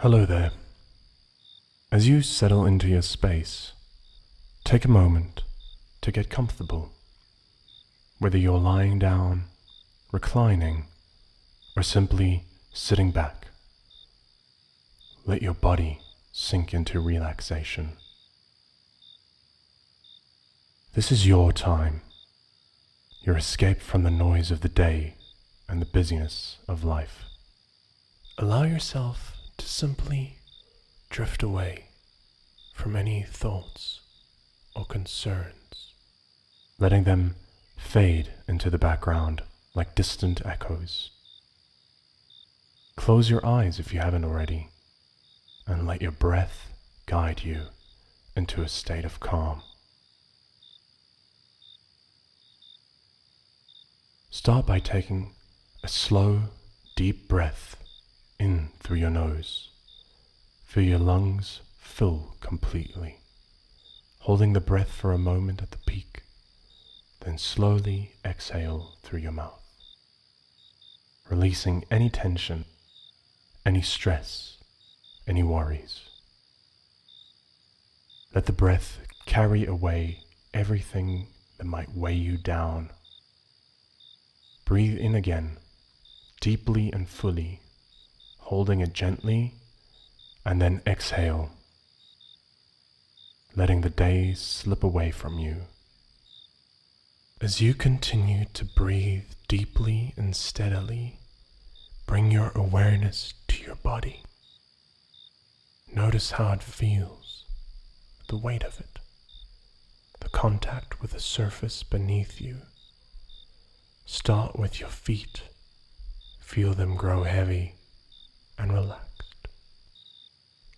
Hello there. As you settle into your space, take a moment to get comfortable. Whether you're lying down, reclining, or simply sitting back, let your body sink into relaxation. This is your time, your escape from the noise of the day and the busyness of life. Allow yourself to simply drift away from any thoughts or concerns, letting them fade into the background like distant echoes. Close your eyes if you haven't already, and let your breath guide you into a state of calm. Start by taking a slow, deep breath in through your nose. Feel your lungs fill completely, holding the breath for a moment at the peak, then slowly exhale through your mouth, releasing any tension, any stress, any worries. Let the breath carry away everything that might weigh you down. Breathe in again, deeply and fully, holding it gently, and then exhale, letting the days slip away from you. As you continue to breathe deeply and steadily, bring your awareness to your body. Notice how it feels, the weight of it, the contact with the surface beneath you. Start with your feet. Feel them grow heavy and relaxed,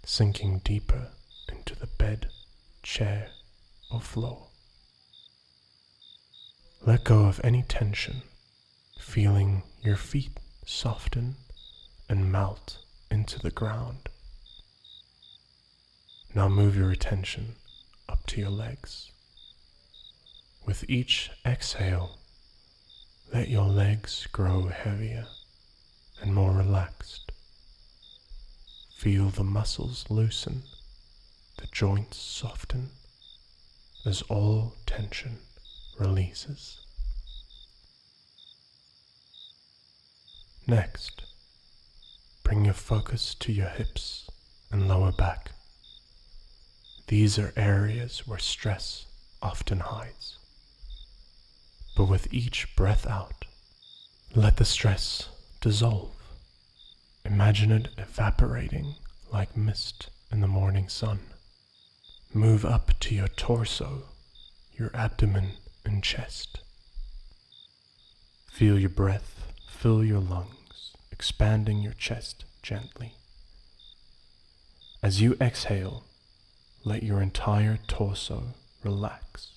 sinking deeper into the bed, chair, or floor. Let go of any tension, feeling your feet soften and melt into the ground. Now move your attention up to your legs. With each exhale, let your legs grow heavier and more relaxed. Feel the muscles loosen, the joints soften, as all tension releases. Next, bring your focus to your hips and lower back. These are areas where stress often hides. But with each breath out, let the stress dissolve. Imagine it evaporating like mist in the morning sun. Move up to your torso, your abdomen and chest. Feel your breath fill your lungs, expanding your chest gently. As you exhale, let your entire torso relax,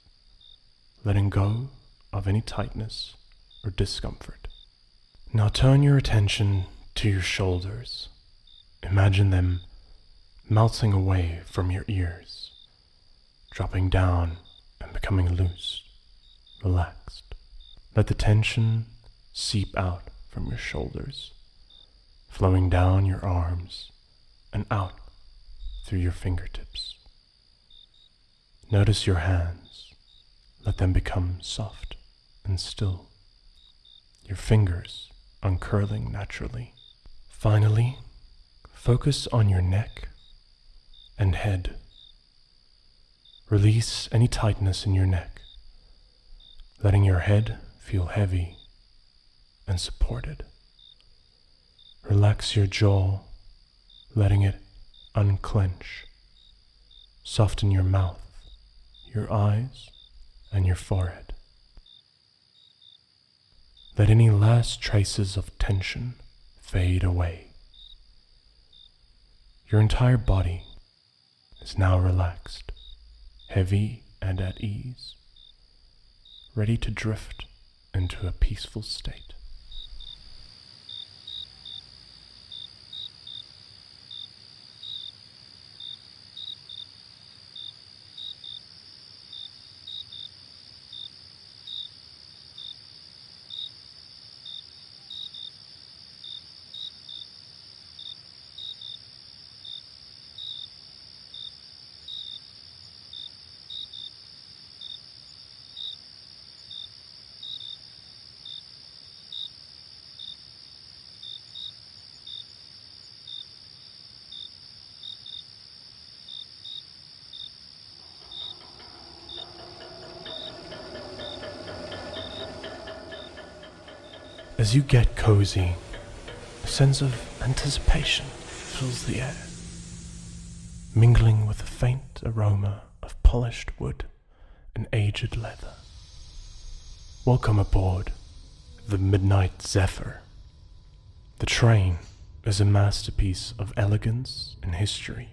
letting go of any tightness or discomfort. Now turn your attention to your shoulders. Imagine them melting away from your ears, dropping down and becoming loose, relaxed. Let the tension seep out from your shoulders, flowing down your arms and out through your fingertips. Notice your hands. Let them become soft and still, your fingers uncurling naturally. Finally, focus on your neck and head. Release any tightness in your neck, letting your head feel heavy and supported. Relax your jaw, letting it unclench. Soften your mouth, your eyes, and your forehead. Let any last traces of tension fade away. Your entire body is now relaxed, heavy and at ease, ready to drift into a peaceful state. As you get cozy, a sense of anticipation fills the air, mingling with the faint aroma of polished wood and aged leather. Welcome aboard the Midnight Zephyr. The train is a masterpiece of elegance and history,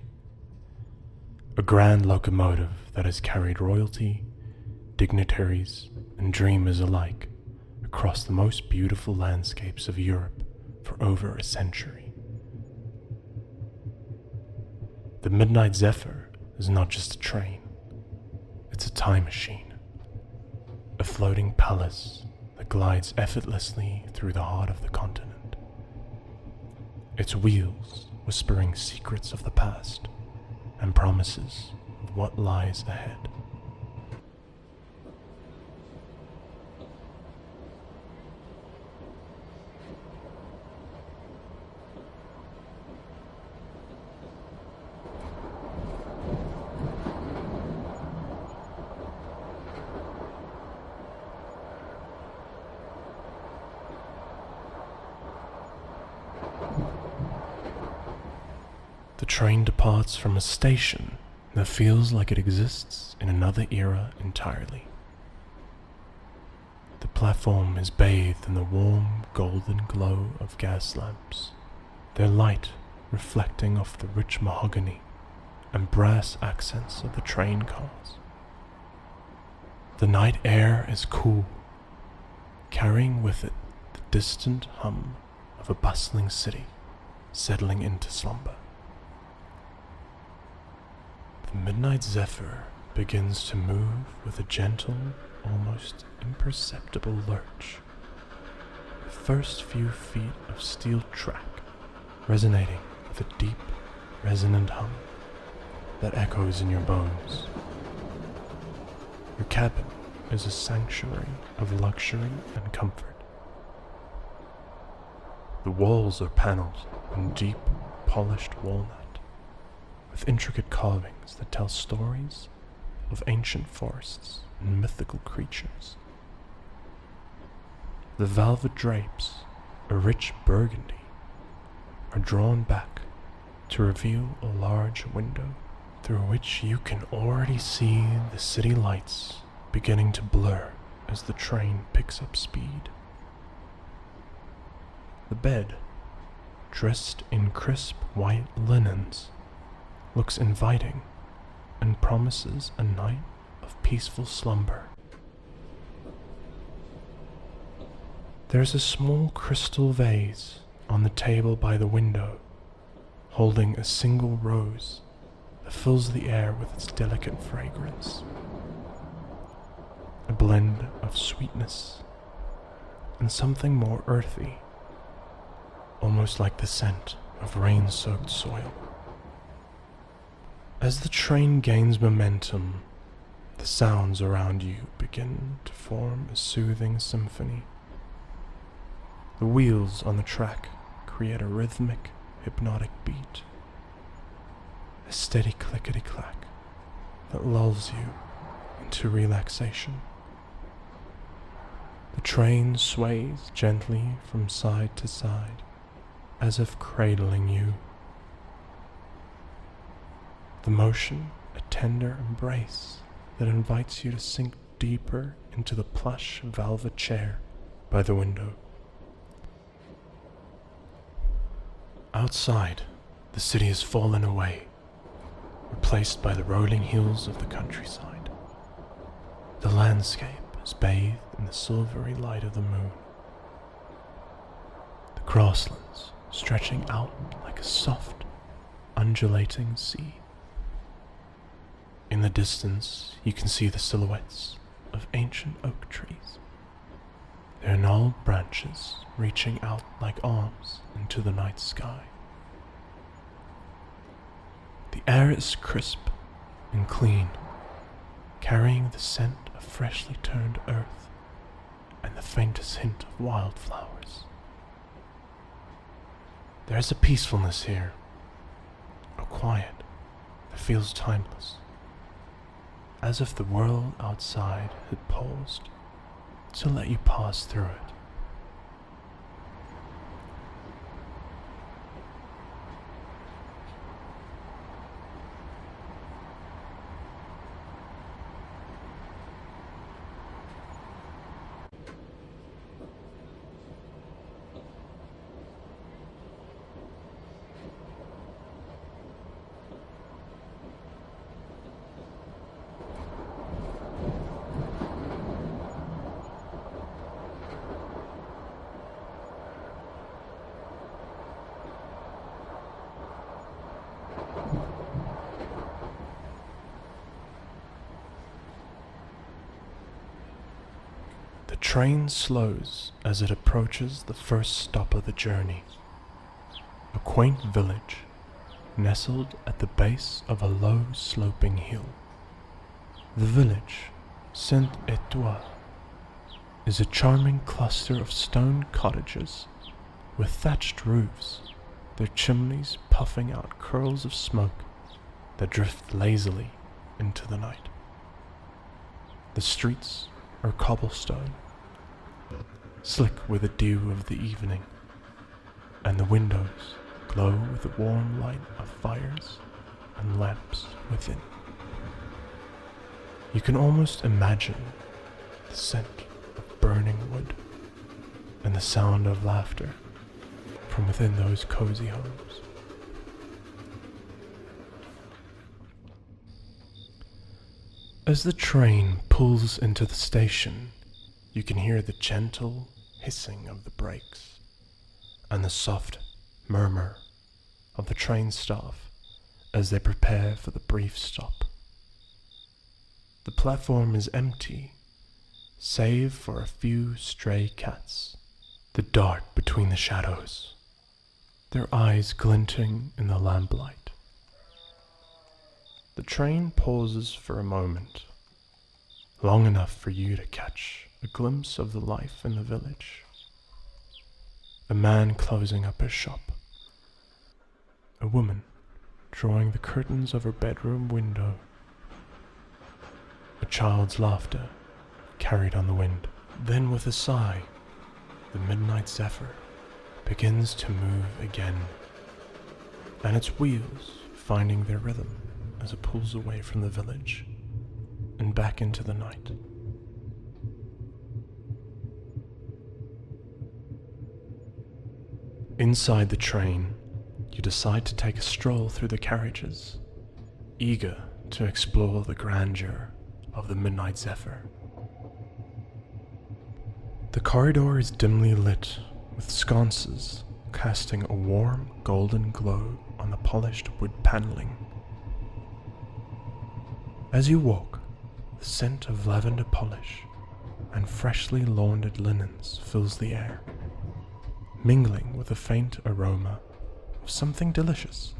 a grand locomotive that has carried royalty, dignitaries, and dreamers alike across the most beautiful landscapes of Europe for over a century. The Midnight Zephyr is not just a train, it's a time machine, a floating palace that glides effortlessly through the heart of the continent, its wheels whispering secrets of the past and promises of what lies ahead. The train departs from a station that feels like it exists in another era entirely. The platform is bathed in the warm, golden glow of gas lamps, their light reflecting off the rich mahogany and brass accents of the train cars. The night air is cool, carrying with it the distant hum of a bustling city settling into slumber. The Midnight Zephyr begins to move with a gentle, almost imperceptible lurch. The first few feet of steel track resonating with a deep, resonant hum that echoes in your bones. Your cabin is a sanctuary of luxury and comfort. The walls are paneled in deep, polished walnut, with intricate carvings that tell stories of ancient forests and mythical creatures. The velvet drapes, a rich burgundy, are drawn back to reveal a large window through which you can already see the city lights beginning to blur as the train picks up speed. The bed, dressed in crisp white linens, looks inviting and promises a night of peaceful slumber. There's a small crystal vase on the table by the window, holding a single rose that fills the air with its delicate fragrance. A blend of sweetness and something more earthy, almost like the scent of rain-soaked soil. As the train gains momentum, the sounds around you begin to form a soothing symphony. The wheels on the track create a rhythmic, hypnotic beat, a steady clickety-clack that lulls you into relaxation. The train sways gently from side to side, as if cradling you. The motion, a tender embrace that invites you to sink deeper into the plush velvet chair by the window. Outside, the city has fallen away, replaced by the rolling hills of the countryside. The landscape is bathed in the silvery light of the moon. The grasslands stretching out like a soft, undulating sea. In the distance, you can see the silhouettes of ancient oak trees, their gnarled branches reaching out like arms into the night sky. The air is crisp and clean, carrying the scent of freshly turned earth and the faintest hint of wildflowers. There is a peacefulness here, a quiet that feels timeless, as if the world outside had paused to let you pass through it. train slows as it approaches the first stop of the journey, a quaint village nestled at the base of a low sloping hill. The village, Saint-Étoile, is a charming cluster of stone cottages with thatched roofs, their chimneys puffing out curls of smoke that drift lazily into the night. The streets are cobblestone, slick with the dew of the evening, and the windows glow with the warm light of fires and lamps within. You can almost imagine the scent of burning wood and the sound of laughter from within those cozy homes. As the train pulls into the station, you can hear the gentle hissing of the brakes and the soft murmur of the train staff as they prepare for the brief stop. The platform is empty, save for a few stray cats that dart between the shadows, their eyes glinting in the lamplight. The train pauses for a moment, long enough for you to catch a glimpse of the life in the village. A man closing up his shop, a woman drawing the curtains of her bedroom window, a child's laughter carried on the wind. Then with a sigh, the Midnight Zephyr begins to move again, and its wheels finding their rhythm as it pulls away from the village and back into the night. Inside the train, you decide to take a stroll through the carriages, eager to explore the grandeur of the Midnight Zephyr. The corridor is dimly lit with sconces casting a warm golden glow on the polished wood paneling. As you walk, the scent of lavender polish and freshly laundered linens fills the air, mingling with a faint aroma of something delicious,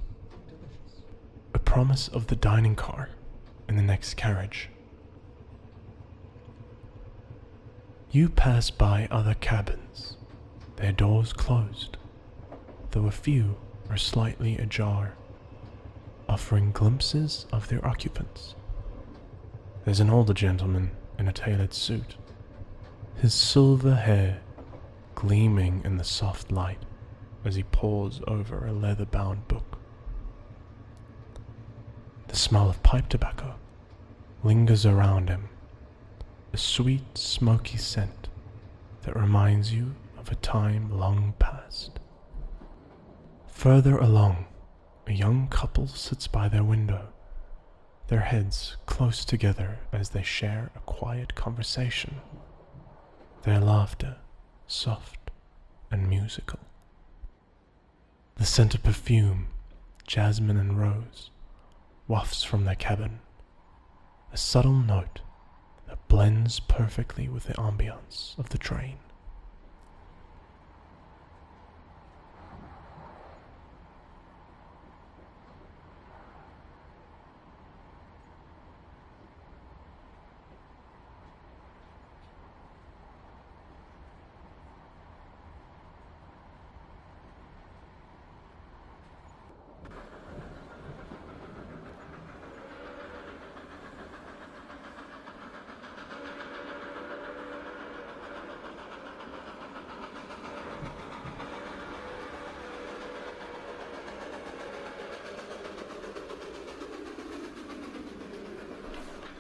a promise of the dining car in the next carriage. You pass by other cabins, their doors closed, though a few are slightly ajar, offering glimpses of their occupants. There's an older gentleman in a tailored suit, his silver hair gleaming in the soft light as he pores over a leather-bound book. The smell of pipe tobacco lingers around him, a sweet, smoky scent that reminds you of a time long past. Further along, a young couple sits by their window, their heads close together as they share a quiet conversation, their laughter soft and musical. The scent of perfume, jasmine and rose, wafts from their cabin, a subtle note that blends perfectly with the ambience of the train.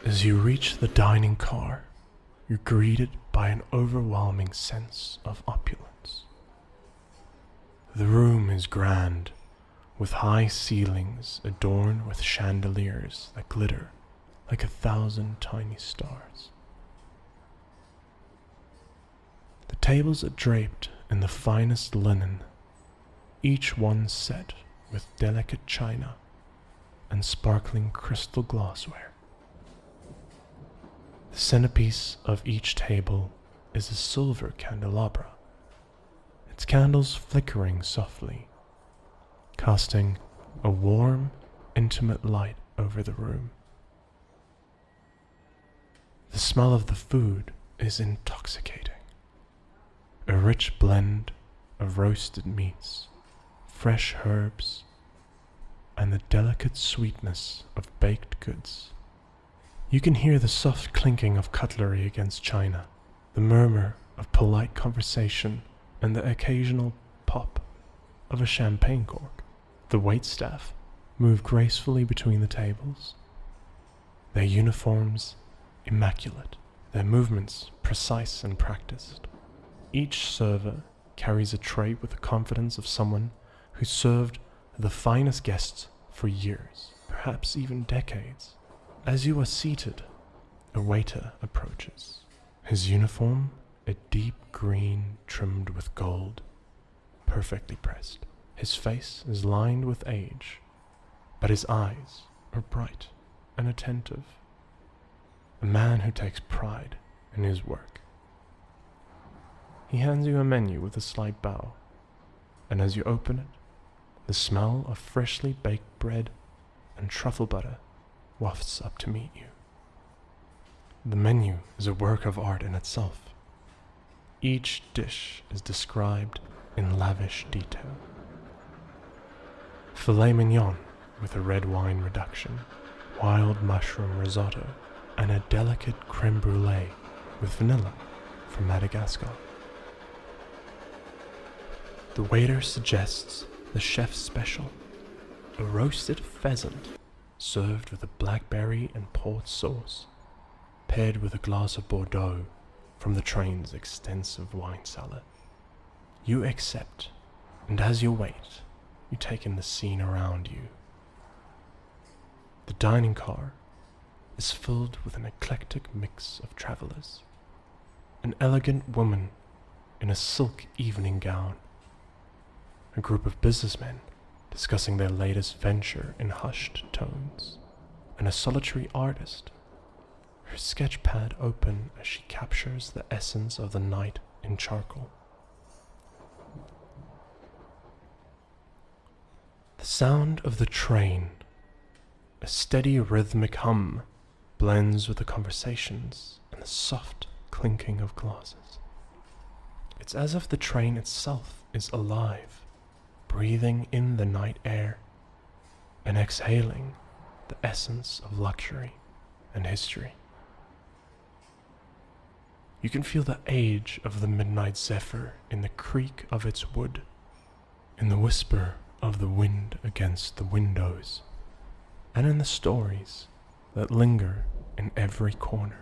As you reach the dining car, you're greeted by an overwhelming sense of opulence. The room is grand, with high ceilings adorned with chandeliers that glitter like 1,000 tiny stars. The tables are draped in the finest linen, each one set with delicate china and sparkling crystal glassware. The centerpiece of each table is a silver candelabra, its candles flickering softly, casting a warm, intimate light over the room. The smell of the food is intoxicating, a rich blend of roasted meats, fresh herbs, and the delicate sweetness of baked goods. You can hear the soft clinking of cutlery against china, the murmur of polite conversation, and the occasional pop of a champagne cork. The waitstaff move gracefully between the tables, their uniforms immaculate, their movements precise and practiced. Each server carries a tray with the confidence of someone who served the finest guests for years, perhaps even decades. As you are seated, a waiter approaches. His uniform, a deep green trimmed with gold, perfectly pressed. His face is lined with age, but his eyes are bright and attentive. A man who takes pride in his work. He hands you a menu with a slight bow, and as you open it, the smell of freshly baked bread and truffle butter wafts up to meet you. The menu is a work of art in itself. Each dish is described in lavish detail. Filet mignon with a red wine reduction, wild mushroom risotto, and a delicate creme brulee with vanilla from Madagascar. The waiter suggests the chef's special, a roasted pheasant served with a blackberry and port sauce, paired with a glass of Bordeaux from the train's extensive wine cellar. You accept, and as you wait, you take in the scene around you. The dining car is filled with an eclectic mix of travelers. An elegant woman in a silk evening gown, a group of businessmen discussing their latest venture in hushed tones, and a solitary artist, her sketch pad open as she captures the essence of the night in charcoal. The sound of the train, a steady rhythmic hum, blends with the conversations and the soft clinking of glasses. It's as if the train itself is alive, breathing in the night air and exhaling the essence of luxury and history. You can feel the age of the Midnight Zephyr in the creak of its wood, in the whisper of the wind against the windows, and in the stories that linger in every corner.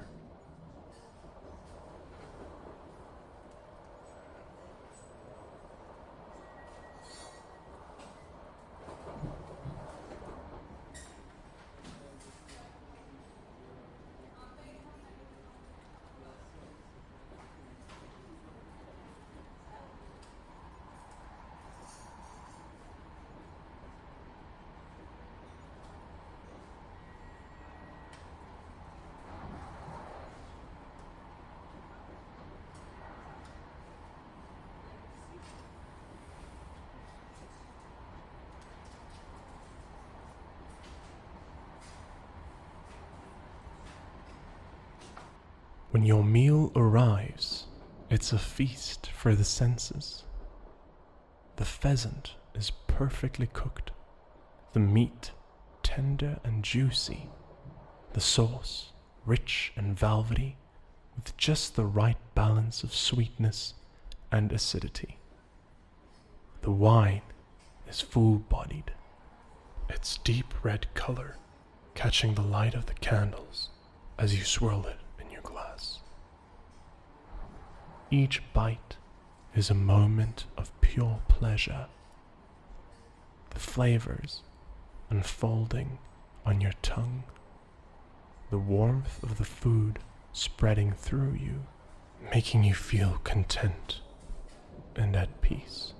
When your meal arrives, it's a feast for the senses. The pheasant is perfectly cooked, the meat tender and juicy, the sauce rich and velvety, with just the right balance of sweetness and acidity. The wine is full-bodied, its deep red color catching the light of the candles as you swirl it in your glass. Each bite is a moment of pure pleasure, the flavors unfolding on your tongue, the warmth of the food spreading through you, making you feel content and at peace.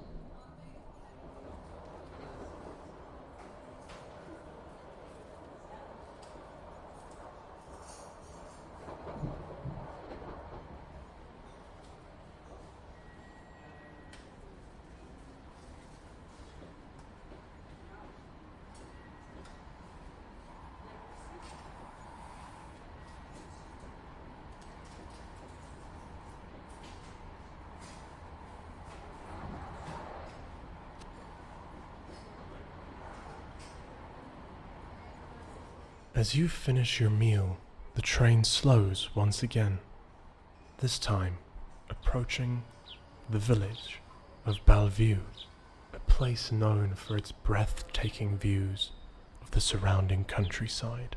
As you finish your meal, the train slows once again, this time approaching the village of Bellevue, a place known for its breathtaking views of the surrounding countryside.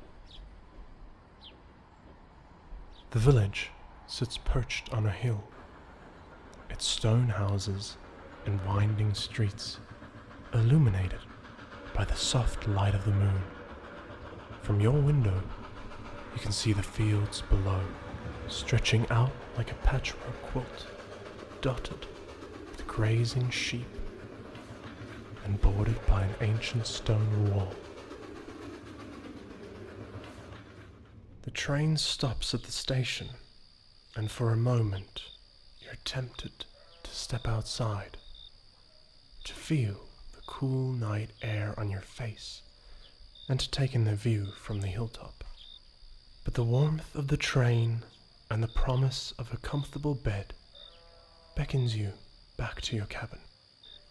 The village sits perched on a hill, its stone houses and winding streets illuminated by the soft light of the moon. From your window, you can see the fields below, stretching out like a patchwork quilt, dotted with grazing sheep and bordered by an ancient stone wall. The train stops at the station, and for a moment you're tempted to step outside, to feel the cool night air on your face and to take in the view from the hilltop. But the warmth of the train and the promise of a comfortable bed beckons you back to your cabin.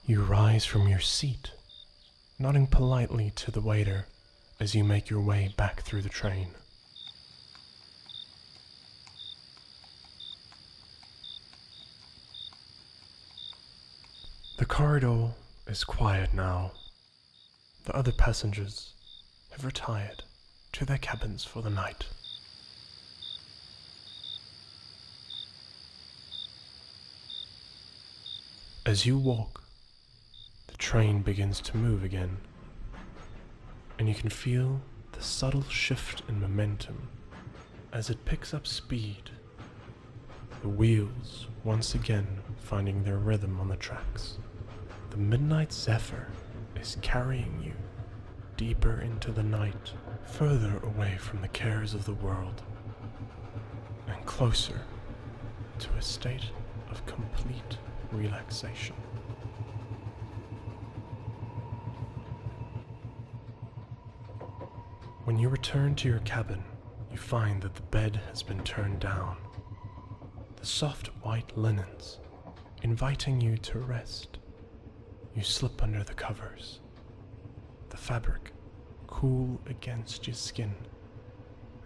You rise from your seat, nodding politely to the waiter as you make your way back through the train. The corridor is quiet now. The other passengers have retired to their cabins for the night. As you walk, the train begins to move again, and you can feel the subtle shift in momentum as it picks up speed, the wheels once again finding their rhythm on the tracks. The Midnight Zephyr is carrying you deeper into the night, further away from the cares of the world, and closer to a state of complete relaxation. When you return to your cabin, you find that the bed has been turned down, the soft white linens inviting you to rest. You slip under the covers, the fabric cool against your skin,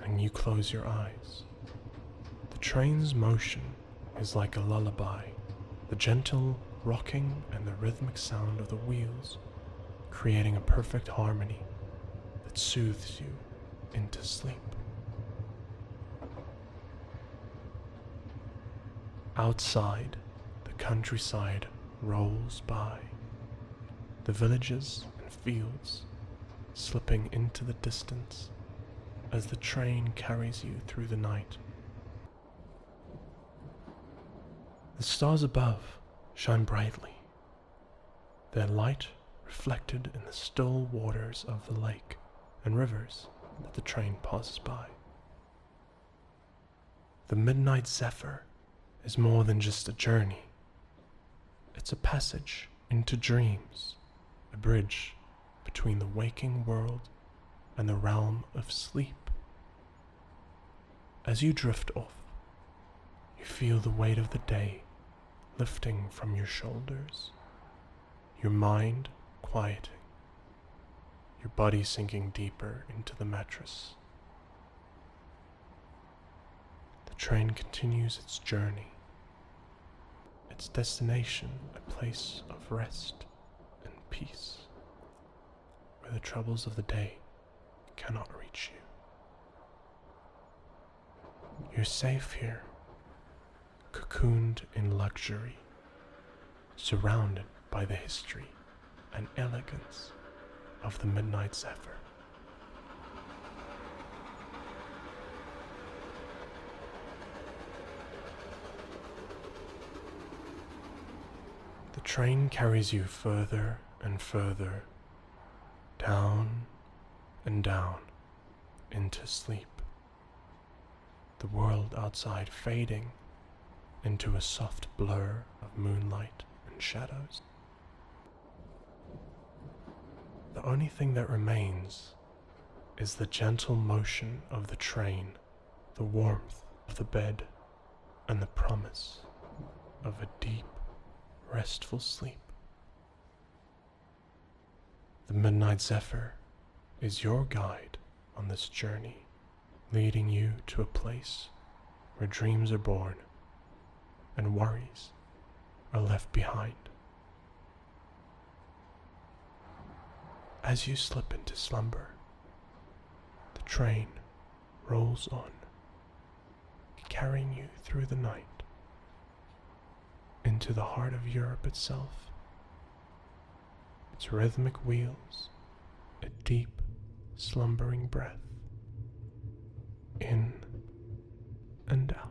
and you close your eyes. The train's motion is like a lullaby, the gentle rocking and the rhythmic sound of the wheels creating a perfect harmony that soothes you into sleep. Outside, the countryside rolls by, the villages and fields slipping into the distance as the train carries you through the night. The stars above shine brightly, their light reflected in the still waters of the lake and rivers that the train passes by. The Midnight Zephyr is more than just a journey. It's a passage into dreams, a bridge between the waking world and the realm of sleep. As you drift off, you feel the weight of the day lifting from your shoulders, your mind quieting, your body sinking deeper into the mattress. The train continues its journey, its destination a place of rest and peace, where the troubles of the day cannot reach you. You're safe here, cocooned in luxury, surrounded by the history and elegance of the Midnight Zephyr. The train carries you further and further, down and down into sleep, the world outside fading into a soft blur of moonlight and shadows. The only thing that remains is the gentle motion of the train, the warmth of the bed, and the promise of a deep, restful sleep. The Midnight Zephyr is your guide on this journey, leading you to a place where dreams are born and worries are left behind. As you slip into slumber, the train rolls on, carrying you through the night into the heart of Europe itself. Its rhythmic wheels, a deep, slumbering breath, in and out.